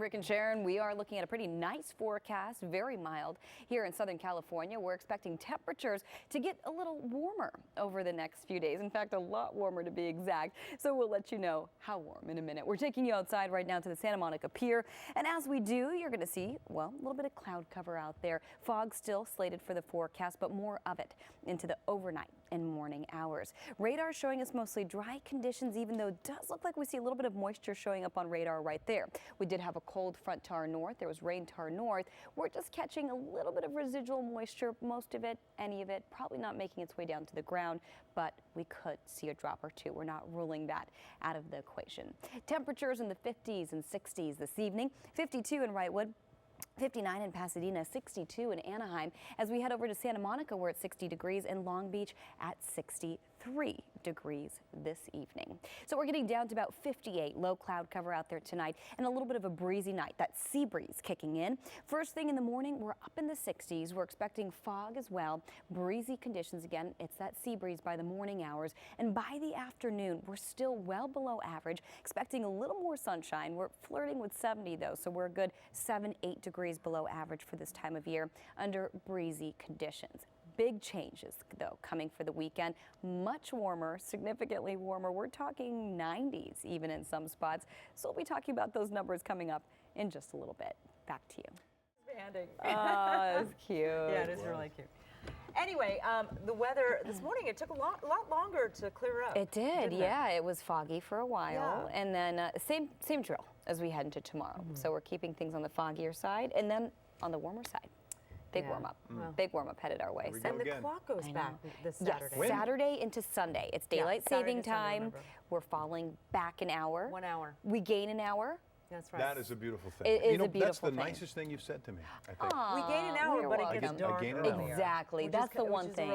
Rick and Sharon, we are looking at a pretty nice forecast, very mild here in Southern California. We're expecting temperatures to get a little warmer over the next few days. In fact, a lot warmer to be exact. So we'll let you know how warm in a minute. We're taking you outside right now to the Santa Monica Pier. And as we do, you're going to see, well, a little bit of cloud cover out there. Fog still slated for the forecast, but more of it into the overnight and morning hours. Radar showing us mostly dry conditions, even though it does look like we see a little bit of moisture showing up on radar right there. We did have a cold front to our north. There was rain to our north. We're just catching a little bit of residual moisture, most of it, any of it, probably not making its way down to the ground, but we could see a drop or two. We're not ruling that out of the equation. Temperatures in the 50s and 60s this evening, 52 in Wrightwood, 59 in Pasadena, 62 in Anaheim. As we head over to Santa Monica, we're at 60 degrees, and Long Beach at 63 degrees this evening. So we're getting down to about 58, low cloud cover out there tonight, and a little bit of a breezy night. That sea breeze kicking in. First thing in the morning, we're up in the 60s. We're expecting fog as well. Breezy conditions again. It's that sea breeze by the morning hours, and by the afternoon, we're still well below average, expecting a little more sunshine. We're flirting with 70 though, so we're a good 7-8 degrees below average for this time of year under breezy conditions. Big changes, though, coming for the weekend. Much warmer, significantly warmer. We're talking 90s even in some spots. So we'll be talking about those numbers coming up in just a little bit. Back to you. Banding. Oh, it's cute. Yeah, it is really cute. Anyway, the weather this morning, it took a lot longer to clear up. It did, yeah. It was foggy for a while, and then same drill as we head into tomorrow. So we're keeping things on the foggier side, and then on the warmer side. Big warm up. Big warm up headed our way. And the clock goes back this Saturday. Yes, Saturday into Sunday. It's daylight saving time. We're falling back an hour. 1 hour. We gain an hour. That's right. That is a beautiful thing. It is a beautiful that's the thing. nicest thing you've said to me, I think. Aww, we gain an hour, but it gets dark earlier. Exactly. That's the one thing.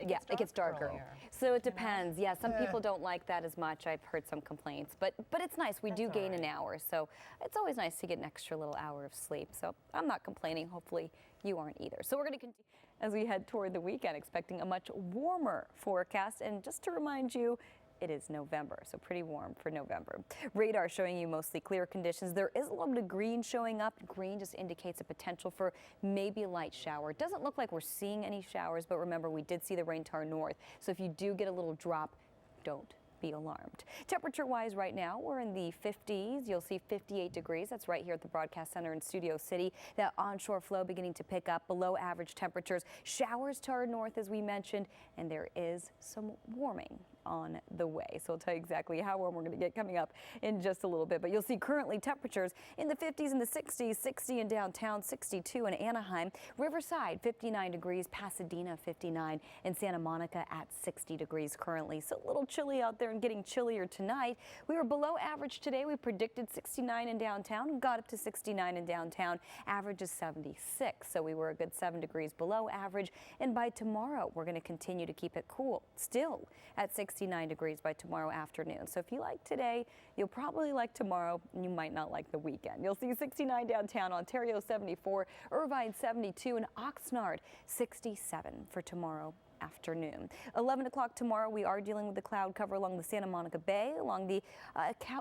Yeah, it gets darker. So it depends. Yeah, some people don't like that as much. I've heard some complaints, but it's nice. We do gain an hour, so it's always nice to get an extra little hour of sleep. So I'm not complaining. Hopefully you aren't either. So we're going to continue as we head toward the weekend, expecting a much warmer forecast. And just to remind you, it is November, so pretty warm for November. Radar showing you mostly clear conditions. There is a little bit of green showing up. Green just indicates a potential for maybe a light shower. It doesn't look like we're seeing any showers, but remember, we did see the rain to our north. So if you do get a little drop, don't be alarmed. Temperature-wise right now, we're in the 50s. You'll see 58 degrees. That's right here at the Broadcast Center in Studio City. That onshore flow beginning to pick up, below average temperatures. Showers to our north, as we mentioned, and there is some warming on the way. So I'll tell you exactly how warm we're going to get coming up in just a little bit. But you'll see currently temperatures in the 50s and the 60s, 60 in downtown, 62 in Anaheim. Riverside, 59 degrees. Pasadena, 59. And Santa Monica at 60 degrees currently. So a little chilly out there and getting chillier tonight. We were below average today. We predicted 69 in downtown. Got up to 69 in downtown. Average is 76. So we were a good 7 degrees below average. And by tomorrow, we're going to continue to keep it cool. Still at 69 degrees by tomorrow afternoon. So if you like today, you'll probably like tomorrow, and you might not like the weekend. You'll see 69 downtown, Ontario 74, Irvine 72, and Oxnard 67 for tomorrow afternoon. 11 o'clock tomorrow, we are dealing with the cloud cover along the Santa Monica Bay, along the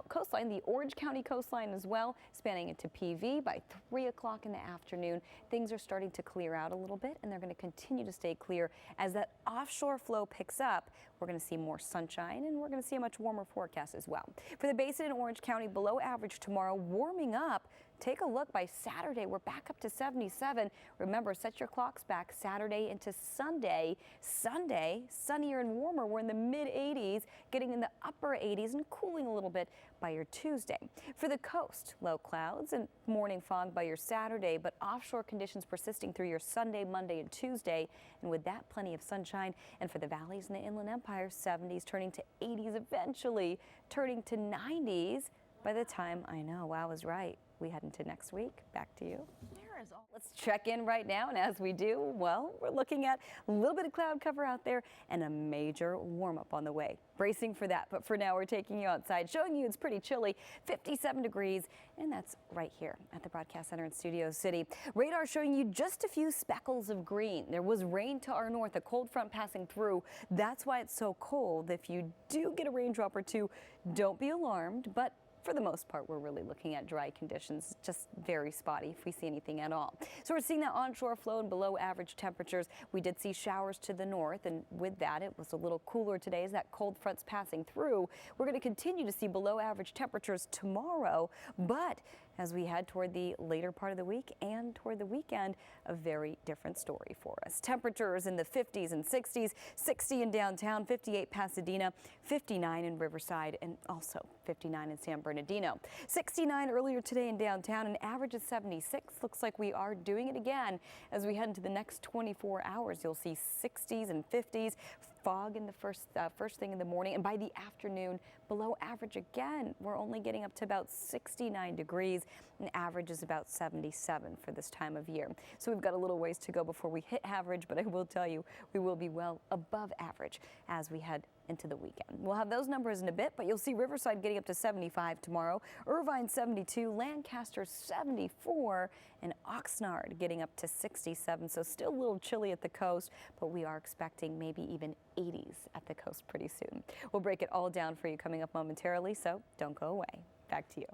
coastline, the Orange County coastline as well, spanning into PV. By 3 o'clock in the afternoon, things are starting to clear out a little bit, and they're going to continue to stay clear as that offshore flow picks up. We're going to see more sunshine, and we're going to see a much warmer forecast as well. For the Basin in Orange County, below average tomorrow, warming up. Take a look by Saturday. We're back up to 77. Remember, set your clocks back Saturday into Sunday. Sunday, sunnier and warmer. We're in the mid-80s, getting in the upper 80s and cooling a little bit by your Tuesday. For the coast, low clouds and morning fog by your Saturday, but offshore conditions persisting through your Sunday, Monday, and Tuesday. And with that, plenty of sunshine. And for the valleys in the Inland Empire, 70s turning to 80s eventually, turning to 90s by the time, I know, wow, I was right. We head into next week. Back to you. Let's check in right now, and as we do, well, we're looking at a little bit of cloud cover out there and a major warm-up on the way. Bracing for that, but for now we're taking you outside, showing you it's pretty chilly, 57 degrees, and that's right here at the Broadcast Center in Studio City. Radar showing you just a few speckles of green. There was rain to our north, a cold front passing through. That's why it's so cold. If you do get a raindrop or two, don't be alarmed, but for the most part, we're really looking at dry conditions, just very spotty if we see anything at all. So we're seeing that onshore flow and below average temperatures. We did see showers to the north, and with that, it was a little cooler today as that cold front's passing through. We're going to continue to see below average temperatures tomorrow, but as we head toward the later part of the week and toward the weekend, a very different story for us. Temperatures in the 50s and 60s, 60 in downtown, 58 Pasadena, 59 in Riverside, and also 59 in San Bernardino. 69 earlier today in downtown, an average of 76. Looks like we are doing it again as we head into the next 24 hours. You'll see 60s and 50s. Fog in the first thing in the morning, and by the afternoon, below average again. We're only getting up to about 69 degrees, and average is about 77 for this time of year. So we've got a little ways to go before we hit average, but I will tell you, we will be well above average as we head into the weekend. We'll have those numbers in a bit, but you'll see Riverside getting up to 75 tomorrow, Irvine 72, Lancaster 74, and Oxnard getting up to 67. So still a little chilly at the coast, but we are expecting maybe even 80s at the coast pretty soon. We'll break it all down for you coming up momentarily, so don't go away. Back to you.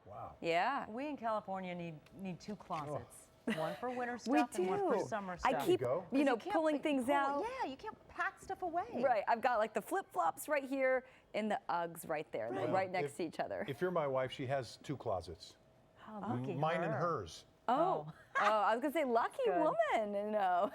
Wow. Yeah. We in California need two closets. One for winter We stuff and one for do. summer stuff. I keep, go. you know, can't pulling things pull- out. Yeah, you can't pack stuff away. Right. I've got like the flip-flops right here and the Uggs right there. They're right next If- to each other. If you're my wife, she has two closets. How lucky Mine and her. hers. Oh, I was going to say lucky Good. woman. No.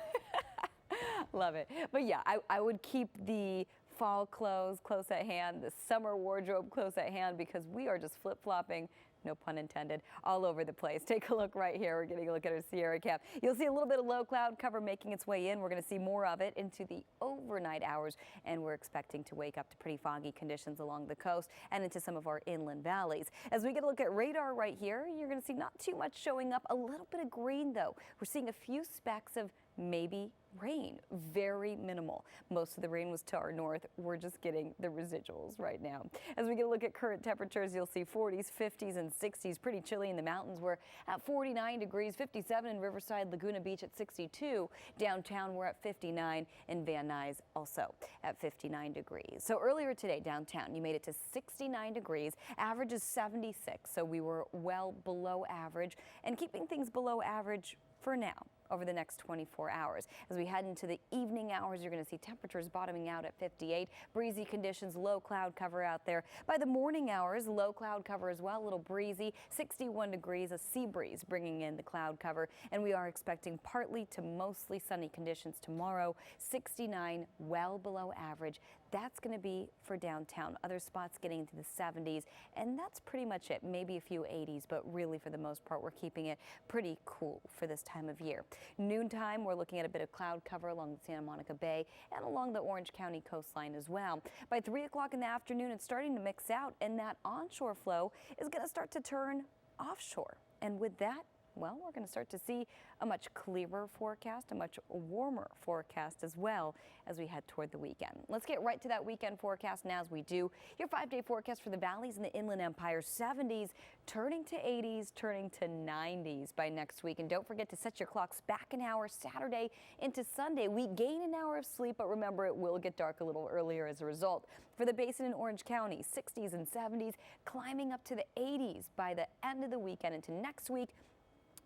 Love it. But yeah, I would keep the fall clothes close at hand, the summer wardrobe close at hand, because we are just flip-flopping, no pun intended, all over the place. Take a look right here. We're getting a look at our Sierra cap. You'll see a little bit of low cloud cover making its way in. We're going to see more of it into the overnight hours, and we're expecting to wake up to pretty foggy conditions along the coast and into some of our inland valleys. As we get a look at radar right here, you're going to see not too much showing up. A little bit of green, though. We're seeing a few specks of maybe rain, very minimal. Most of the rain was to our north. We're just getting the residuals right now. As we get a look at current temperatures, you'll see 40s, 50s, and 60s. Pretty chilly in the mountains. We're at 49 degrees, 57 in Riverside, Laguna Beach at 62. Downtown, we're at 59, and Van Nuys also at 59 degrees. So earlier today, downtown, you made it to 69 degrees. Average is 76, so we were well below average, and keeping things below average for now over the next 24 hours. As we head into the evening hours, you're going to see temperatures bottoming out at 58. Breezy conditions, low cloud cover out there. By the morning hours, low cloud cover as well, a little breezy, 61 degrees, a sea breeze bringing in the cloud cover. And we are expecting partly to mostly sunny conditions tomorrow, 69, well below average. That's going to be for downtown. Other spots getting into the 70s, and that's pretty much it. Maybe a few 80s, but really for the most part, we're keeping it pretty cool for this time of year. Noontime, we're looking at a bit of cloud cover along the Santa Monica Bay and along the Orange County coastline as well. By 3 o'clock in the afternoon, it's starting to mix out, and that onshore flow is going to start to turn offshore. And with that, well, we're going to start to see a much clearer forecast, a much warmer forecast as well as we head toward the weekend. Let's get right to that weekend forecast now as we do. Your 5-day forecast for the valleys and the Inland Empire, 70s turning to 80s, turning to 90s by next week. And don't forget to set your clocks back an hour Saturday into Sunday. We gain an hour of sleep, but remember it will get dark a little earlier as a result. For the basin in Orange County, 60s and 70s climbing up to the 80s by the end of the weekend into next week.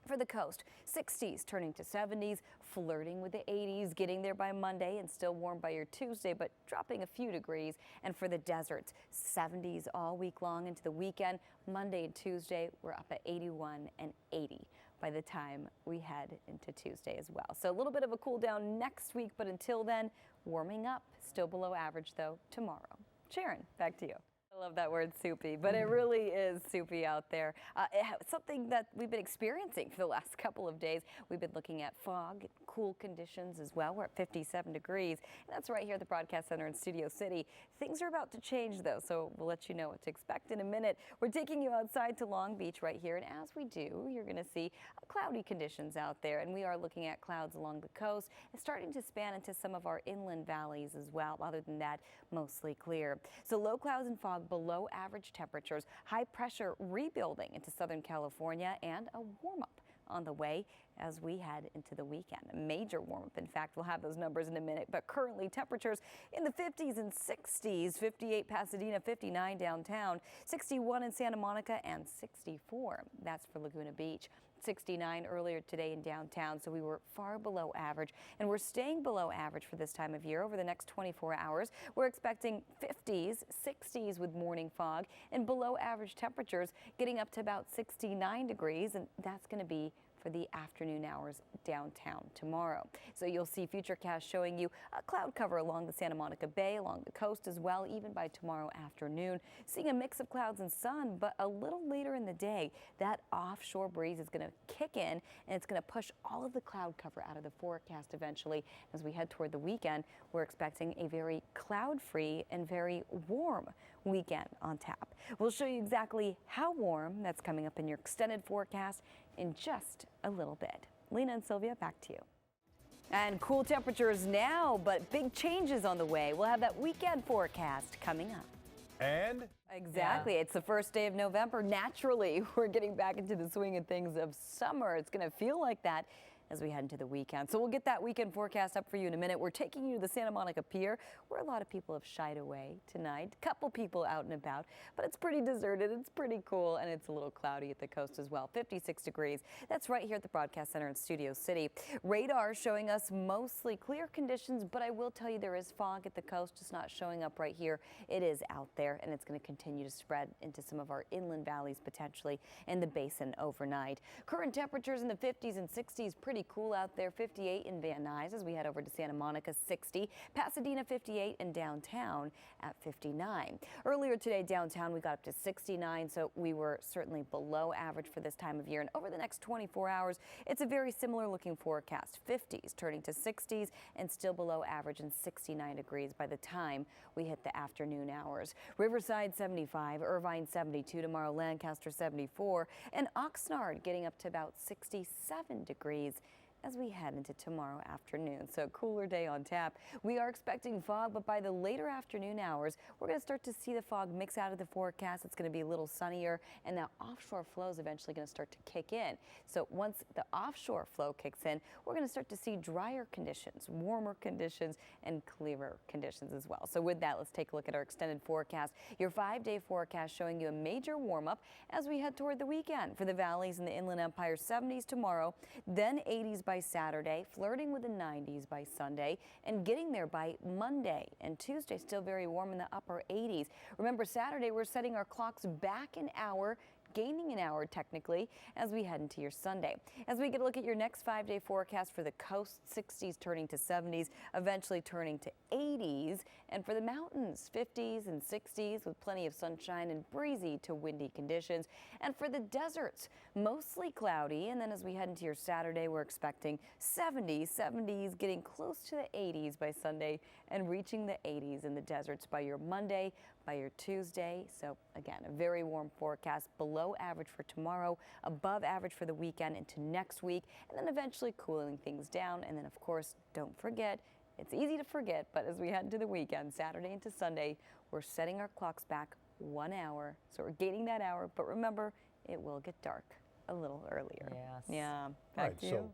For the coast, 60s turning to 70s, flirting with the 80s, getting there by Monday and still warm by your Tuesday, but dropping a few degrees. And for the deserts, 70s all week long into the weekend. Monday and Tuesday, we're up at 81 and 80 by the time we head into Tuesday as well. So a little bit of a cool down next week, but until then, warming up, still below average though tomorrow. Sharon, back to you. I love that word soupy, but it really is soupy out there. Something that we've been experiencing for the last couple of days. We've been looking at fog, cool conditions as well. We're at 57 degrees, and that's right here at the Broadcast Center in Studio City. Things are about to change though, so we'll let you know what to expect in a minute. We're taking you outside to Long Beach right here, and as we do, you're going to see cloudy conditions out there, and we are looking at clouds along the coast. It's starting to span into some of our inland valleys as well. Other than that, mostly clear. So low clouds and fog, below average temperatures, high pressure rebuilding into Southern California, and a warm up on the way as we head into the weekend. A major warm-up. In fact, we'll have those numbers in a minute, but currently temperatures in the 50s and 60s, 58 Pasadena, 59 downtown, 61 in Santa Monica, and 64. That's for Laguna Beach. 69 earlier today in downtown, so we were far below average, and we're staying below average for this time of year over the next 24 hours. We're expecting 50s, 60s with morning fog, and below average temperatures getting up to about 69 degrees, and that's going to be for the afternoon hours downtown tomorrow. So you'll see Futurecast showing you a cloud cover along the Santa Monica Bay, along the coast as well, even by tomorrow afternoon. Seeing a mix of clouds and sun, but a little later in the day, that offshore breeze is going to kick in, and it's going to push all of the cloud cover out of the forecast eventually. As we head toward the weekend, we're expecting a very cloud-free and very warm weekend on tap. We'll show you exactly how warm that's coming up in your extended forecast in just a little bit. Lena and Sylvia, back to you. And cool temperatures now, but big changes on the way. We'll have that weekend forecast coming up. And Exactly. Yeah. It's the first day of November. Naturally, we're getting back into the swing of things of summer. It's going to feel like that as we head into the weekend. So we'll get that weekend forecast up for you in a minute. We're taking you to the Santa Monica Pier, where a lot of people have shied away tonight. A couple people out and about, but it's pretty deserted. It's pretty cool, and it's a little cloudy at the coast as well. 56 degrees. That's right here at the Broadcast Center in Studio City. Radar showing us mostly clear conditions, but I will tell you there is fog at the coast, just not showing up right here. It is out there, and it's going to continue to spread into some of our inland valleys potentially in the basin overnight. Current temperatures in the 50s and 60s, pretty cool out there. 58 in Van Nuys as we head over to Santa Monica, 60. Pasadena 58, and downtown at 59. Earlier today downtown we got up to 69, so we were certainly below average for this time of year. And over the next 24 hours, it's a very similar looking forecast. 50s turning to 60s and still below average and 69 degrees by the time we hit the afternoon hours. Riverside 75, Irvine 72 tomorrow, Lancaster 74, and Oxnard getting up to about 67 degrees as we head into tomorrow afternoon. So cooler day on tap. We are expecting fog, but by the later afternoon hours, we're going to start to see the fog mix out of the forecast. It's going to be a little sunnier, and that offshore flow is eventually going to start to kick in. So once the offshore flow kicks in, we're going to start to see drier conditions, warmer conditions, and clearer conditions as well. So with that, let's take a look at our extended forecast. Your 5-day forecast showing you a major warm-up as we head toward the weekend. For the valleys and the Inland Empire, 70s tomorrow, then 80s by Saturday, flirting with the 90s by Sunday, and getting there by Monday and Tuesday. Still very warm in the upper 80s. Remember, Saturday we're setting our clocks back an hour, gaining an hour technically as we head into your Sunday. As we get a look at your next 5-day forecast for the coast, 60s turning to 70s, eventually turning to 80s, and for the mountains, 50s and 60s with plenty of sunshine and breezy to windy conditions. And for the deserts, mostly cloudy, and then as we head into your Saturday, we're expecting 70s getting close to the 80s by Sunday and reaching the 80s in the deserts by your Monday, by your Tuesday. So again, a very warm forecast, below average for tomorrow, above average for the weekend into next week, and then eventually cooling things down. And then of course, don't forget, it's easy to forget, but as we head into the weekend, Saturday into Sunday, we're setting our clocks back 1 hour. So we're gaining that hour, but remember, it will get dark a little earlier. Yes. Yeah. Back to you.